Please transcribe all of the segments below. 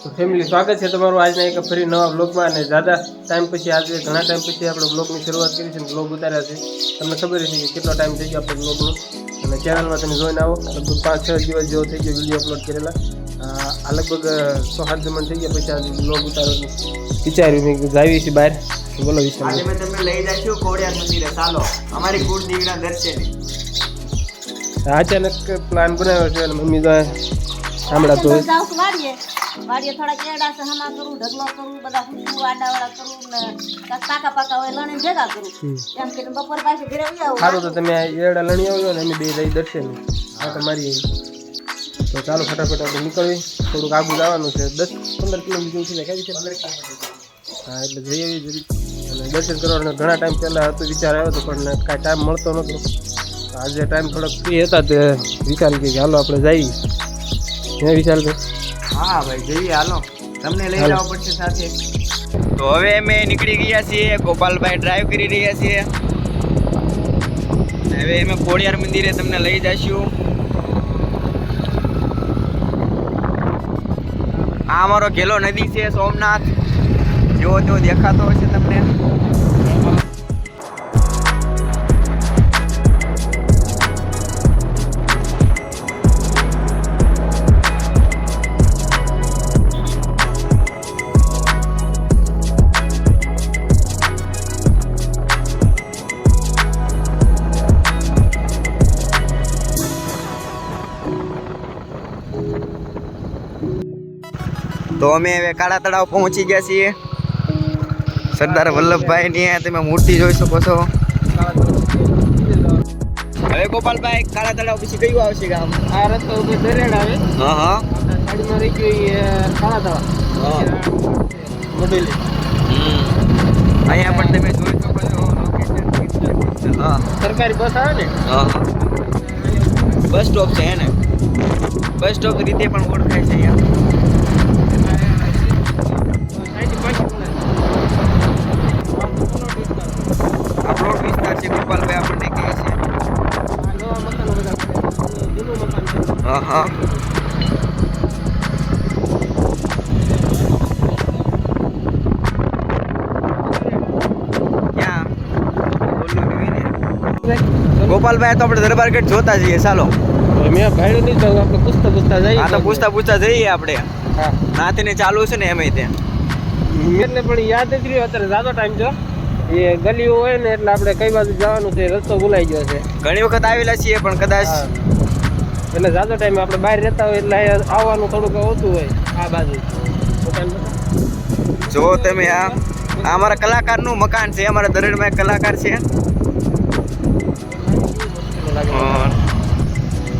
તો ફેમિલી સ્વાગત છે તમારું આજના એક ફરી નવા બ્લોગમાં અને જ્યાદા ટાઈમ પછી આજે ઘણા ટાઈમ પછી આપણે બ્લોગની શરૂઆત કરી છે અને બ્લોગ ઉતાર્યા છે. તમને ખબર છે કે કેટલો ટાઈમ થઈ ગયો આપણે બ્લોગનો અને ચેનલમાં તમે જોઈને આવો લગભગ 5-6 દિવસ જેવો થઈ ગયો વિડીયો અપલોડ કરેલા. આ લગભગ 6-7 મહિના થઈ ગયા પછી આજે બ્લોગ ઉતારવાનું વિચાર્યું મેં જાવી છે બહાર. બોલો વિશે આજે મેં તમને લઈ જઈશું ખોડિયાર મંદિરે. ચાલો અમારી કુળ દીકરા દર્શને. અચાનક પ્લાન બનાવ્યો છે અને મમ્મી તો હમણાં તો વાડીએ થોડા કેડા છે હમા કરું ઢગલો કરું બધા ફૂટું આડાવાળા કરું ને પાકા પાકા હોય લણે ભેગા કરું એમ કે બપોર પાસે ઘરે આવી આવું. સારું તો તમે એડા લણી આવજો ને અમે બે જઈ દર્શન હા તમારી. તો ચાલો ફટાફટ આપણે નીકળવી. થોડુંક આગળ જવાનું છે 10-15 કિલોમીટર જેવું છે કઈ છે. હા એટલે જઈ આવી જરી અને દર્શન કરવાનો ઘણા ટાઈમ પહેલાં હતો વિચાર આવ્યો હતો પણ કાંઈ ટાઈમ મળતો નહોતો. આજે ટાઈમ થોડોક ફ્રી હતા તે વિચારી કે હાલો આપણે જઈએ. હે વિશાલભાઈ? હા ભાઈ જઈએ હાલો, તમને લઈ જવા પડશે સાથે. તો હવે અમે નીકળી ગયા છીએ. ગોપાલભાઈ ડ્રાઈવ કરી રહ્યા છીએ. હવે અમે ખોડિયાર મંદિરે તમને લઈ જઈશું. આ અમારો ઘેલો નદી છે સોમનાથ, જેવો તેવો દેખાતો હશે તમને. તો અમે હવે કાળા તળાવ પહોંચી ગયા છીએ. સરદાર વલ્લભભાઈની તમે મૂર્તિ જોઈ શકો છો. હવે ગોપાલભાઈ કાળા તળાવ પછી કયું આવશે ગામ? આ રસ્તો ઉપર દરેડ આવે. હા હા સાઈડમાં રહી ગયો એ કાળા તળાવ મોડેલી. અહીંયા પણ તમે જોઈ શકો છો લોકેશન. હા સરકારી બસ આવે ને. હા બસ સ્ટોપ છે હે ને? બસ સ્ટોપ રીતે પણ ઓળખાય છે અહીંયા. આ પ્લોટ વિસ્તાર છે ગોપાલભાઈ આપણને કહે છે. હા હા ગોપાલભાઈ તો આપણે દરબારગઢ જોતા જઈએ. ચાલો મેં ભાઈ નહીં જાઉં આપણે પૂછતા જઈએ. હા તો પૂછતા જઈએ આપણે. હા નાથને ચાલુ છે ને એમ ત્યાં. એટલે પણ યાદ જ રહ્યો અત્યારે જાતો ટાઈમ જો એ ગલીઓ હોય ને એટલે આપણે કઈ બાજુ જવાનું છે રસ્તો ભૂલાઈ ગયો છે. ઘણી વખત આવેલા છીએ પણ કદાચ એટલે જાતો ટાઈમ આપણે બહાર રહેતા હોય એટલે આવવાનું થોડુંક ઓછું હોય આ બાજુ. જો તમે આ અમારા કલાકારનું મકાન છે. અમારા દરેડમાં એક કલાકાર છે.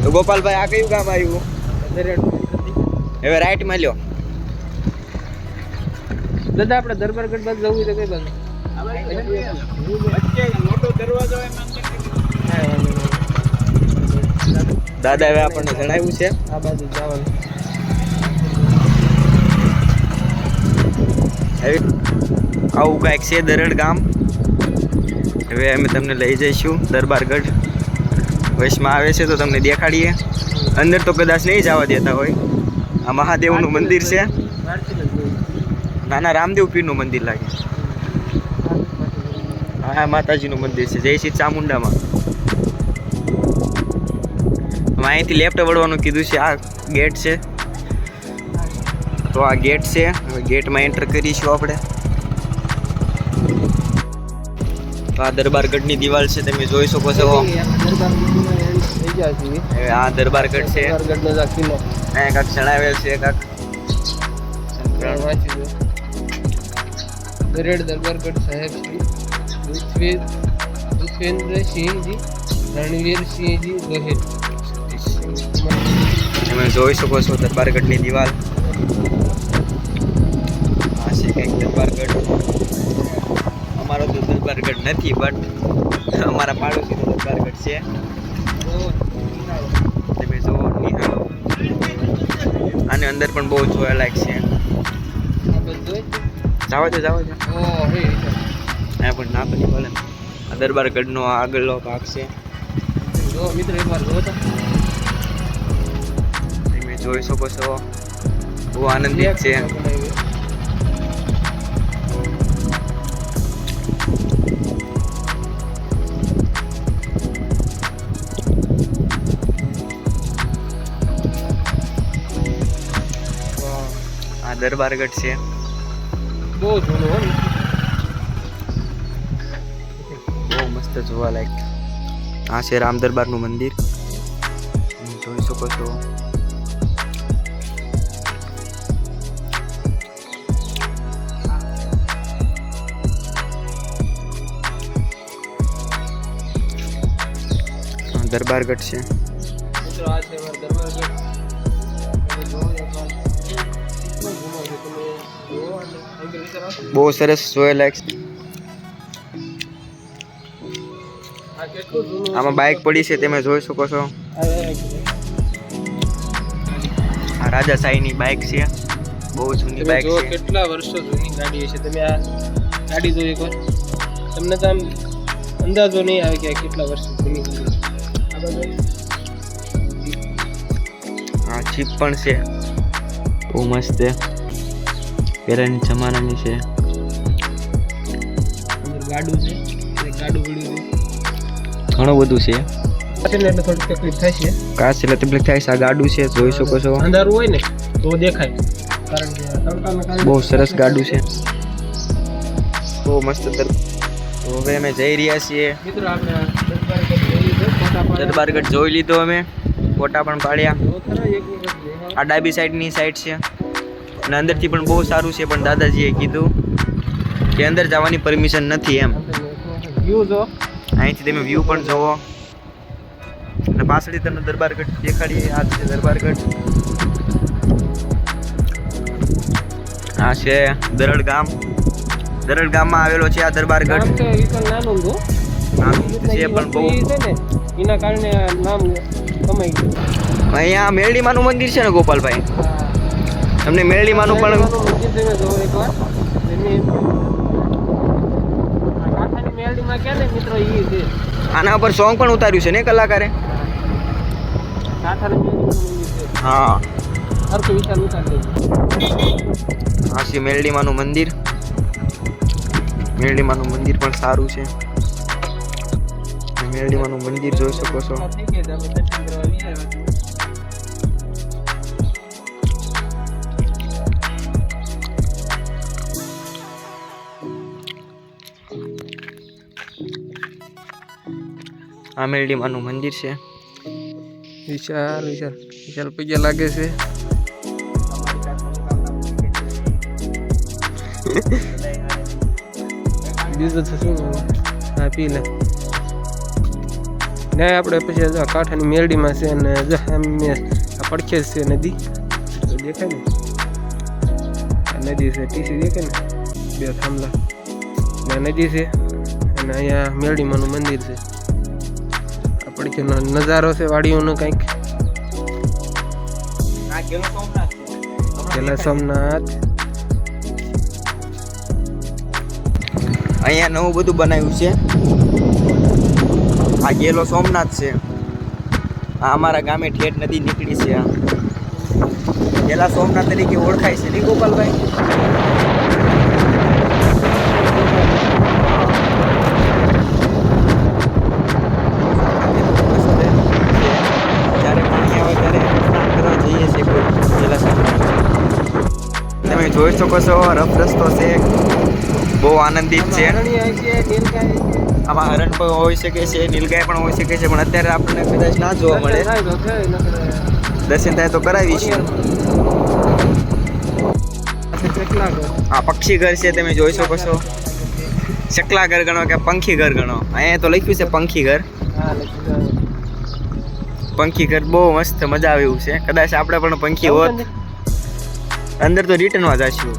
તો ગોપાલભાઈ આ કયું ગામ આવ્યું? હવે રાઈટમાં લ્યો. દાદા આપણે દરબારગઢ બાજુ જવું તો કઈ બાજુ? દાદા હવે આપણને જણાવ્યું છે આ બાજુ જવાનું. આવું કાંઈક છે દરેડ ગામ. હવે અમે તમને લઈ જઈશું દરબારગઢ. વચમાં આવે છે તો તમને દેખાડીએ. અંદર તો કદાચ નહીં જવા દેતા હોય. આ મહાદેવનું મંદિર છે. નાના રામદેવ પીરનું મંદિર લાગે. હા માતાજીનું મંદિર છે જય શ્રી ચામુંડામાં. અહીંથી લેફ્ટ વળવાનું કીધું છે. આ ગેટ છે તો આ ગેટ છે. હવે ગેટમાં એન્ટર કરીશું આપણે. તો આ દરબારગઢની દિવાલ છે તમે જોઈ શકો છો. આ દરબારગઢ છે. અહીંયા કાંક જણાવેલ છે કાંક દરેડ દરબારગઢ સાહેબ શ્રી દુષ્વેન્દ્રસિંહજી રણવીરસિંહજી ગોહિલ. તમે જોઈ શકો છો દરબારગઢની દિવાલ. આ છે કંઈક દરબારગઢ. અમારો તો દરબારગઢ નથી બટ અમારા પાડોશીનો દરબારગઢ છે. તમે જોવો નિહાળો. આની અંદર પણ બહુ જોવાલાયક છે. જાવ દો અહીંયા પણ ના બની ભલે. આ દરબારગઢનો આગળનો ભાગ છે. મિત્રો એકવાર જો તો તમે જોઈ શકો છો બહુ આનંદિત છે. આ દરબારગઢ છે. બહુ જૂનું હોય ને. બહુ મસ્ત જોવાલાયક. આ છે રામ દરબારનું મંદિર, તમે જોઈ શકો છો. દરબારગઢ છે. મિત્રો આ છે અમારો દરબારગઢ. તમે જોવો એકવાર. કેટલો જૂનો છે તમે જોવો અને અંદર વિચાર આવશે. બહુ સરસ જોવાલાયક. આ કેટલું જૂનું આમાં બાઇક પડી છે, તમે જોઈ શકો છો. આ રાજાશાહીની બાઇક છે, બહુ જૂની તમે બાઇક જો છે. કેટલા વર્ષો જૂની ગાડી છે. તમે આ ગાડી જો એકવાર, તમને તો આમ અંદાજો નહીં આવે કે આ કેટલા વર્ષો જૂની ગાડી છે. આ બાજુ આ જીપ પણ છે, બહુ મસ્ત છે, પહેલાની જમાનાની છે. અંદર ગાડું છે, એક ગાડું પડ્યું ઘણું બધું છે. છે ને એટલે થોડી તકલીફ થાય છે. કાચ એટલે તકલીફ થાય છે. આ ગાડું છે, જોઈ શકો છો. અંધારું હોય ને તો દેખાય, કારણ કે તડકાના કારણે બહુ સરસ ગાડું છે, બહુ મસ્ત. તો હવે અમે જઈ રહ્યા છીએ. મિત્રો આપણે દરબારગઢ જોઈ લીધો, ફોટા પાડ્યા. દરબારગઢ જોઈ લીધો અમે, ફોટા પણ પાડ્યા. જો ખરા એક વખત દેખાવ. આ ડાબી સાઈડની સાઈડ છે અને અંદરથી પણ બહુ સારું છે, પણ દાદાજીએ કીધું કે અંદર જવાની પરમિશન નથી એમ. વ્યૂ જો અહીંથી તમે વ્યૂ પણ જોવો અને પાછળથી તમને દરબારગઢ દેખાડીએ. આ છે દરબારગઢ. આ છે દરડ ગામ. દરડ ગામમાં આવેલો છે આ દરબારગઢ. નામ તો વિકલ નાનું હતું. નાનું છે પણ બહુ. છે ને એના કારણે આ નામ કમાઈ ગયું. અહીંયા મેરડીમાનું મંદિર છે ને ગોપાલભાઈ, હા. તમને મેરડીમાનું પણ મંદિર તમે જોવો એકવાર. એની આ કાંઠાની મેલડીમાં ક્યાં ને મિત્રો ઈ છે. આના ઉપર સોંગ પણ ઉતાર્યું છે ને કલાકારે. કાંઠાની મેલડીનું મંદિર છે. હા, હરકો વિચાર ઉતારી દેજો. આ છે મેરડીમાનું મંદિર. મેરડીમાનું મંદિર પણ સારું છે. મેરડીમાનું મંદિર જોઈ શકો છો. થઈ ગયા છે, આપણે દર્શન કરવા લઈ આવ્યા છીએ. આ મેરડીમાનું મંદિર છે. વિશાલ વિશાલ વિશાલ પૈયા લાગે છે. બીજું તો શું હા પી લે ને. આપણે પછી જો કાંઠાની મેરડીમાં છે અને જો આમ આ પડખે છે નદી, તો દેખાય ને આ નદી છે. ટીસી દેખાય ને, બે થાંભલા ને નદી છે અને અહીંયા મેરડીમાંનું મંદિર છે. આ પડખેનો નજારો છે વાડીઓનો કંઈક. પેલા સોમનાથ. અહીંયા નવું બધું બનાવ્યું છે. આ ગેલો સોમનાથ છે. આ અમારા ગામે ઠેઠ નદી નીકળી છે. આ ગેલા સોમનાથ તરીકે ઓળખાય છે નહીં ગોપાલભાઈ? જ્યારે પાણી આવે ત્યારે સ્નાન કરવા જઈએ છીએ ગેલા સોમનાથ. તમે જોઈ શકો છો રફ રસ્તો છે, બહુ આનંદિત છે. આમાં હરણ પણ હોઈ શકે છે, નીલગાય પણ હોઈ શકે છે, પણ અત્યારે આપણને કદાચ ના જોવા મળે. દર્શન થાય તો કરાવીશું. આ પક્ષી ઘર છે, તમે જોઈ શકો છો. ચકલા ઘર ગણો કે પંખી ઘર ગણો, અહીંયા તો લખ્યું છે પંખી ઘર. પંખી ઘર બહુ મસ્ત, મજા આવે એવું છે. કદાચ આપણે પણ પંખી હોત અંદર તો રિટર્નમાં જઈશું.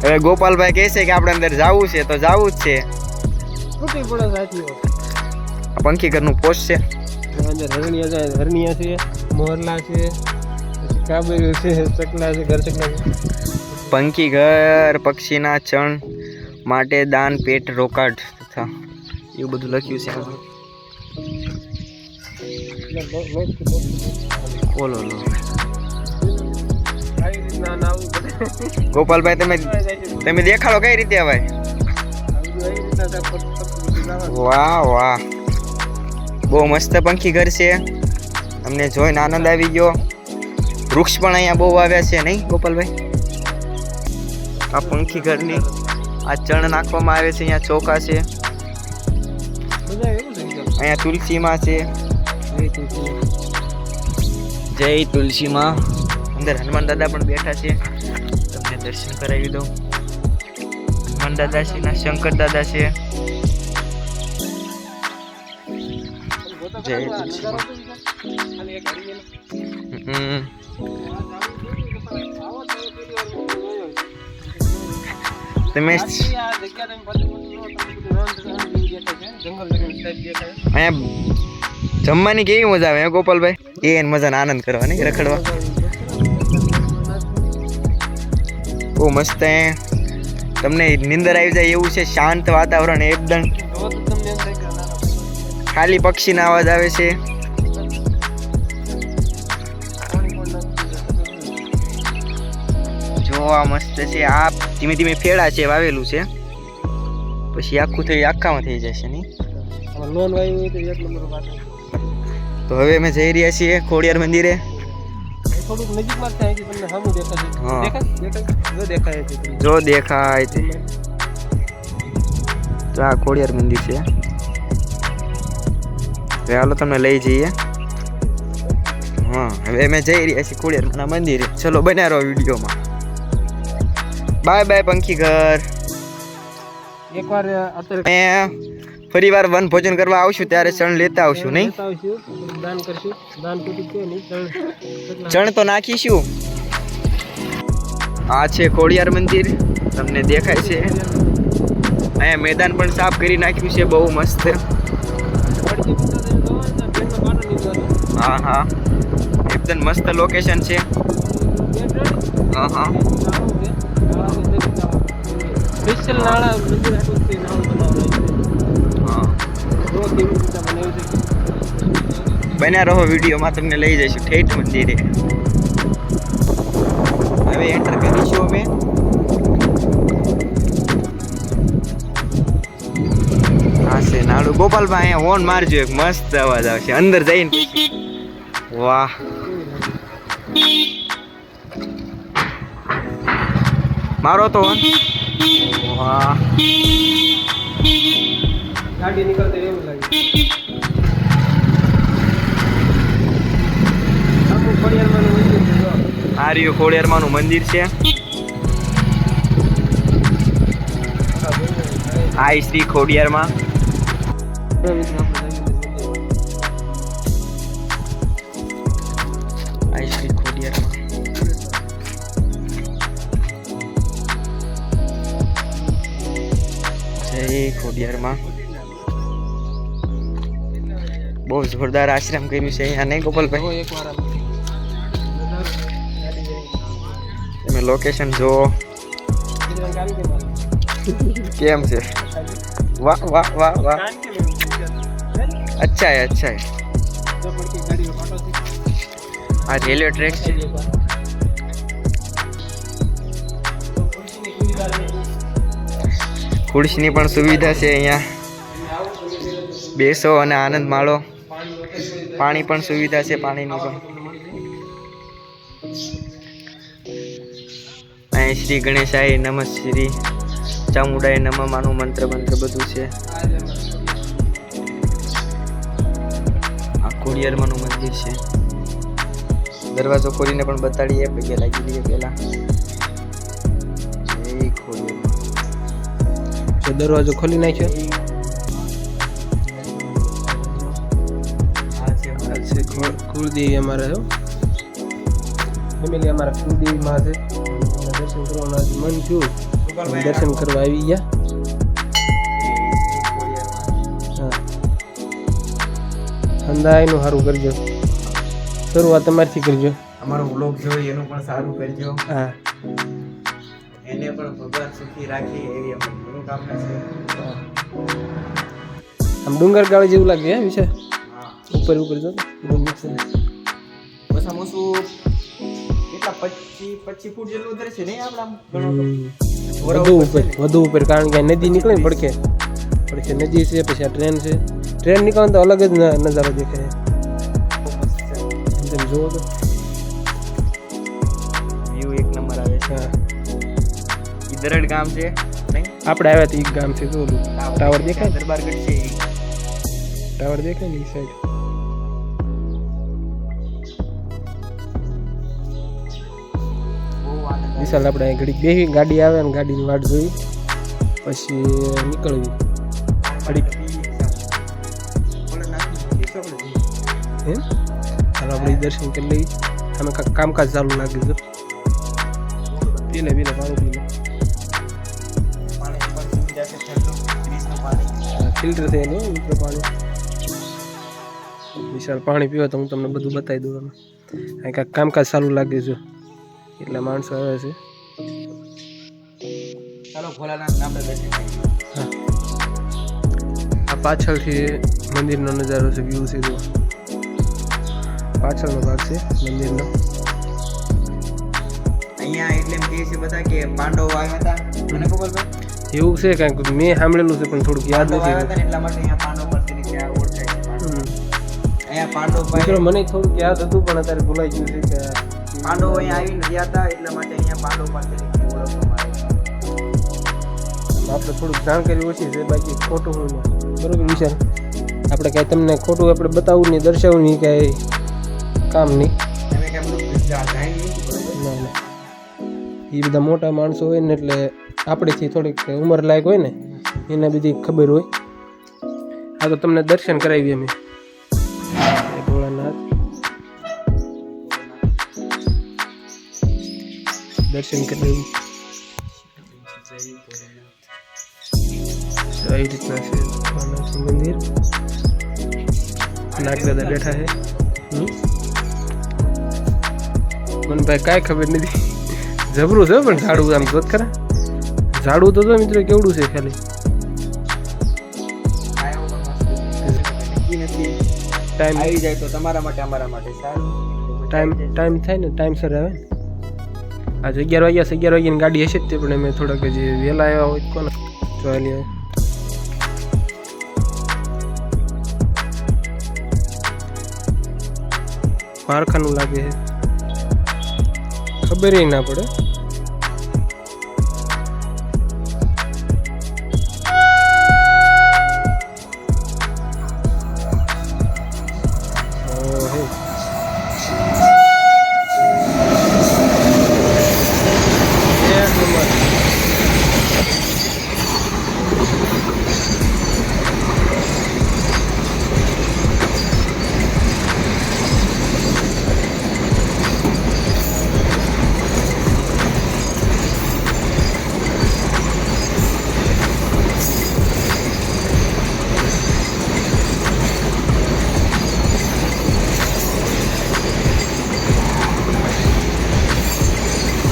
હવે ગોપાલભાઈ કહે છે કે આપણે અંદર જવું છે તો જવું જ છે. આ પંખી ઘરનું પોસ્ટ છે. હરણિયા છે, મોરલા છે, કાબરિયું છે, ચકલા છે, ઘર ચકલા છે. પંખી ઘર પક્ષીના ચણ માટે દાન પેટ રોકાડ તથા એવું બધું લખ્યું છે આમાં. ઓલો લો આવી રીતના નાવું બધે ગોપાલભાઈ તમે દેખાડો કઈ રીતે ભાઈ? વાહ વાહ, બહુ મસ્ત પંખી ઘર છે, અમને જોઈને આનંદ આવી ગયો. વૃક્ષ પણ અહીંયા બહુ આવ્યા છે નહીં ગોપાલભાઈ? આ પંખી ઘરની આ ચણ નાખવામાં આવે છે, અહીંયા ચોખા છે, અહીંયા તુલસીમાં છે. જય તુલસીમાં. અંદર હનુમાન દાદા પણ બેઠા છે, તમને દર્શન કરાવી દઉં. હનુમાન દાદા છે ના શંકર દાદા છે. જય તુલસીમાં. તમે અહીંયા જમવાની કેવી મજા આવે હે ગોપાલભાઈ? એ મજાનો આનંદ કરવાની, રખડવા બહુ મસ્ત. તમને નિંદર આવી જાય એવું છે, શાંત વાતાવરણ એકદમ. ખાલી પક્ષીના અવાજ આવે છે. જોવા મસ્ત છે. આ ધીમે ધીમે ફેડા છે વાવેલું છે, પછી આખું થઈ આખામાં થઈ જશે નહીં. લોન વાવી હોય તો એક નંબર વાત. તો હવે અમે જઈ રહ્યા છીએ ખોડિયાર મંદિરે. થોડુંક નજીકમાં થાય છે, તમને સામું દેખાય. જો દેખાય છે. તો આ ખોડિયાર મંદિર છે. હવે હાલો તમને લઈ જઈએ. હા, હવે અમે જઈ રહ્યા છીએ ખોડિયારના મંદિરે. ચલો બન્યા રહો વિડીયોમાં. બાય બાય પંખી ઘર. એકવાર અત્યારે ફરી વાર વન ભોજન કરવા આવશું ત્યારે ચણ લેતા આવશું નહીં? દાન કરશું. દાન કુટી કે નહીં, ચણ તો નાખીશું. આ છે ખોડિયાર મંદિર, તમને દેખાય છે. અહીંયા મેદાન પણ સાફ કરી નાખ્યું છે, બહુ મસ્ત. હા હા, એકદમ મસ્ત લોકેશન છે. હા હા, સ્પેશિયલ નાળા મંદિર આટલું છે, નાળું બનાવવાનું. બન્યા રહો વિડીયોમાં, તમને લઈ જઈશું ઠેઠ મંદિરે. હવે એન્ટર કરીશું અમે. હા છે નાડું. ગોપાલભાઈ અહીંયા હોર્ન મારજો, એક મસ્ત અવાજ આવશે અંદર જઈને. વાહ, મારો તો હોર્ન. વાહ, ગાડી નીકળતે એવું લાગે. આ રહ્યું ખોડિયારમાંનું મંદિર છે. આ શ્રી ખોડિયારમાં. આ શ્રી ખોડિયારમાં. જય ખોડિયારમાં. બહુ જોરદાર આશ્રમ કર્યું છે અહીંયા નહીં ગોપાલભાઈ? તમે લોકેશન જો કેમ છે. વાહ વાહ વાહ વાહ, અચ્છા હે અચ્છા હે. આ રેલવે ટ્રેક છે. ખુરશીની પણ સુવિધા છે અહીંયા, બેસો અને આનંદ માણો. પાણી પણ સુવિધા છે, પાણીની પણ. અહીં શ્રી ગણેશાય નમઃ, શ્રી ચામુંડાય નમઃ માનું મંત્ર બધું છે. આ ખોડિયારમાંનું મંદિર છે. દરવાજો ખોલીને પણ બતાડીએ, પગે લાગી દઈએ પેલા. જય ખોડિયાર. દરવાજો ખોલી નાખ્યો. કુળદેવી અમારે છે, ફેમિલી અમારા કુળદેવી માં છે. દર્શન કરવાનું મન છું, દર્શન કરવા આવી ગયા. અંદાયનું સારું કરજો, શરૂઆત તમારથી કરજો. અમારો વ્લોગ જોઈ એનું પણ સારું કરજો. હા, એને પણ ભગવાન સુખી રાખી એવી અમારી મનોકામના છે. આમ ડુંગર ગાળે જેવું લાગે હે વિશે. ઉપર ઉપર જો બધું મિક્સ છે. ઓછામાં ઓછું કેટલા 25 ફૂટ જેટલું ઉતરશે નહીં આપણે આમ ગણો તો. વધુ ઉપર કારણ કે નદી નીકળે ને પડખે નદી છે, પછી આ ટ્રેન નીકળે તો અલગ જ નજારો દેખાય. તમે જુઓ તો વ્યૂ એક નંબર આવે છે. હા ઈ દરડ ગામ છે નહીં આપણે આવ્યા તો એક ગામ છે. જો ટાવર દેખાય, દરબારગઢ છે ઈ. ટાવર દેખાય ને એ સાઈડ. બહુ આનંદ આવે. વિશાલ આપણે અહીં ઘડીક બેસી, ગાડી આવે ને ગાડીની વાટ જોઈ પછી નીકળવી. ઘડીક એમ ચાલો આપણે દર્શન કરી લઈએ. અમે કાંઈક કામકાજ ચાલુ લાગે છે. પી લે પાણી પી લે. ફિલ્ટર થયેલું મિત્રો પાણી. વિશાલ પાણી પીવો તો હું તમને બધું બતાવી દઉં. અમે અહીં કાંઈક કામકાજ ચાલુ લાગે છે એટલા માણસો આવે છે. ચાલો ભોલાનાથ આપણે દર્શન કરીએ. હા આ પાછળથી મંદિરનો નજારો છે, વ્યૂ છે. જો પાછળનો ભાગ છે મંદિરનો. અહીંયા એટલે એમ કહે છે બધા કે પાંડવો આવ્યા હતા. મને ખબર છે એવું છે કાંઈક મેં સાંભળેલું છે પણ થોડુંક યાદ પાંડવો આવ્યા નથી. હતા ને એટલા માટે અહીંયા પાંડવ પર તરીકે આ ઓળખાય છે પાંડવ. અહીંયા પાંડવ મિત્રો ભાઈ મને થોડુંક યાદ હતું પણ અત્યારે ભૂલાઈ ગયું છે કે પાંડવો અહીંયા આવીને ગયા હતા એટલા માટે અહીંયા પાંડવ પર તરીકે ઓળખવામાં આવે છે. આપણે થોડુંક જાણકારી ઓછી છે, બાકી ખોટું હોય ને બરોબર વિચાર. આપણે કાંઈ તમને ખોટું આપણે બતાવવું નહીં, દર્શાવવું નહીં, કાંઈ કામ નહીં. તમે કેમ બધું જાણી લીધું બરોબર? ના ના એ બધા મોટા માણસો હોય ને એટલે આપણેથી થોડીક ઉંમર લાયક હોય ને એને બધી ખબર હોય. આ તો તમને દર્શન કરાવીએ અમે. જય ભોળાનાથ. દર્શન કરી તો આવી રીતના છે ભોળાનાથનું મંદિર. નાગદાદા બેઠા છે. મને ભાઈ કાંઈ ખબર નથી. જબરું છે પણ ઝાડું આમ જોત ખરા. ઝાડું તો મિત્રો કેવડું છે ખાલી. ટાઈમ આવી જાય તો તમારા માટે અમારા માટે સારું. ટાઈમ થાય ને ટાઈમસર આવે ને. આજે 11 વાગ્યા છે. 11 વાગ્યાની ગાડી હશે જ તે પણ અમે થોડાક જે વહેલા આવ્યા હોય કોને જોયેલી હોય. કારખાનું લાગે છે, ખબર ના પડે.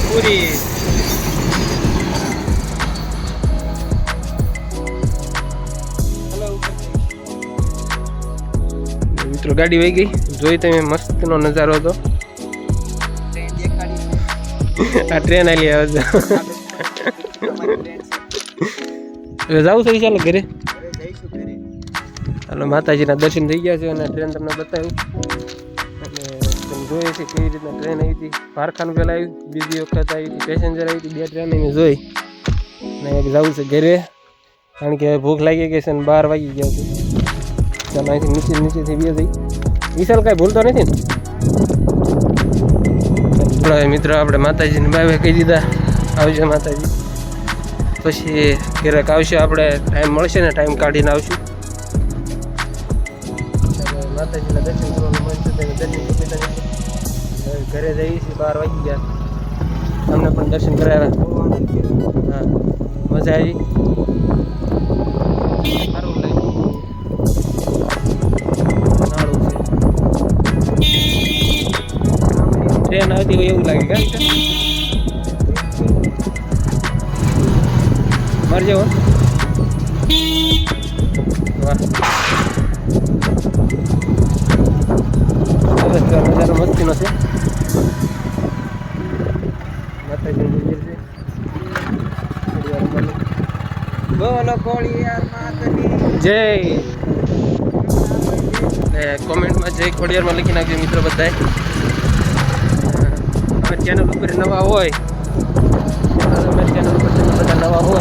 પૂરી મિત્રો ગાડી વહી ગઈ. જોઈ તમે મસ્તનો નજારો હતો. આ ટ્રેન આલી આવે છે. હવે જાવું છે ચાલો ઘરે. ચાલો માતાજીના દર્શન થઈ ગયા છે અને ટ્રેન તમને બતાવ્યું. અને તમે જોઈએ છે કેવી રીતના ટ્રેન આવી હતી. પારખાનું પહેલાં આવી, બીજી વખત આવી હતી પેસેન્જર આવી હતી. 2 ટ્રેન એને જોઈ ને જવું છે ઘરે કારણ કે ભૂખ લાગી ગઈ છે અને 12 વાગી ગયા છે. ચાલો અહીંથી નીચેથી બે જઈ. વિશાલ કાંઈ ભૂલતો નથી ને. મિત્રો આપણે માતાજીને બાય કહી દીધા. આવજો માતાજી. પછી ક્યારેક આવશે આપણે, ટાઈમ મળશે ને ટાઈમ કાઢીને આવશું. માતાજીના દર્શન કરવાનું મન છે દર્શન કરી લીધા. ઘરે જઈએ છીએ. 12 વાગી ગયા. તમને પણ દર્શન કરાવ્યા. હા મજા આવી. સારું લાગ્યું. સારું છે. ટ્રેન આવતી હોય એવું લાગે કાંઈ મરજો. વાહ માતાજીનો છે. માતાજીનું મંદિર છે. બોલો ખોડિયાર માતાની જય. ને કોમેન્ટમાં જય ખોડિયારમાં લખી નાખજો મિત્રો બધાએ. અમારી ચેનલ ઉપર નવા હોય, અમારી ચેનલ ઉપર તમે બધા નવા હોય